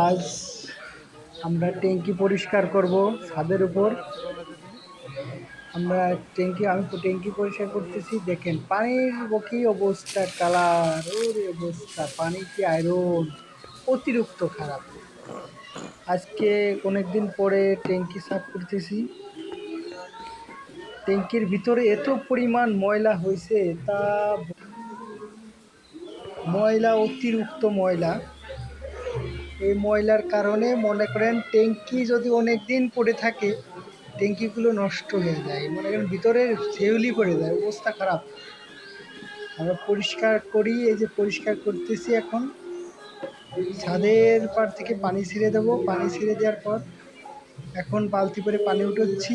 আজ আমরা ট্যাঙ্কি পরিষ্কার করব ছাদের উপর। আমি ট্যাঙ্কি পরিষ্কার করতেছি, দেখেন পানির কি অবস্থা, কালার ওরে অবস্থা, পানি কি আয়রন, অতিরিক্ত খারাপ। আজকে অনেকদিন পরে ট্যাঙ্কি সাফ করতেছি। ট্যাঙ্কির ভিতরে এত পরিমাণ ময়লা হয়েছে, তা ময়লা, অতিরিক্ত ময়লা। এই ময়লার কারণে মনে করেন ট্যাঙ্কি যদি অনেক দিন পড়ে থাকে, ট্যাঙ্কিগুলো নষ্ট হয়ে যায়, মনে করেন ভিতরে শেউলি পড়ে যায়, অবস্থা খারাপ। আমরা পরিষ্কার করি, এই যে পরিষ্কার করতেছি এখন। ছাদের পার থেকে পানি ছেড়ে দেবো, পানি ছেড়ে দেওয়ার পর এখন বালতি করে পানি উঠাচ্ছি।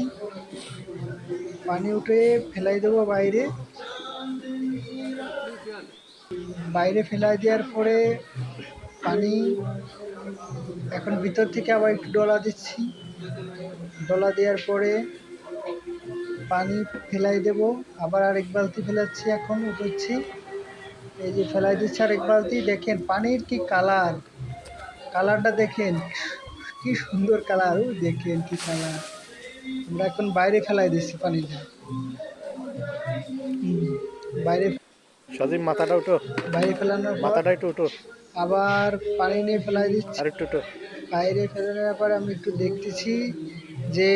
পানি উঠে ফেলাই দেবো বাইরে। বাইরে ফেলাই দেওয়ার পরে পানি এখন ভিতর থেকে আবার একটু ডলা দিচ্ছি। ডলা দেওয়ার পরে পানি ফেলাই দেব, আবার আরেক বালতি ফেলাচ্ছি, এখন উঠাচ্ছি। এই যে ফেলাই দিচ্ছি আরেক বালতি। দেখেন পানির কি কালার, কালারটা দেখেন কি সুন্দর কালার, ও দেখেন কি কালার। আমরা এখন বাইরে ফেলাই দিচ্ছি পানিটা। বাইরে সজীব মাথাটা উঠো, বাইরে ফেলানোর পর মাথাটা একটু উঠো, আবার পানি নিয়ে ফেলাই দিচ্ছি। আর একটু উঠো। বাইরে ফেলে নেওয়ার পর আমি একটু দেখতেছি যে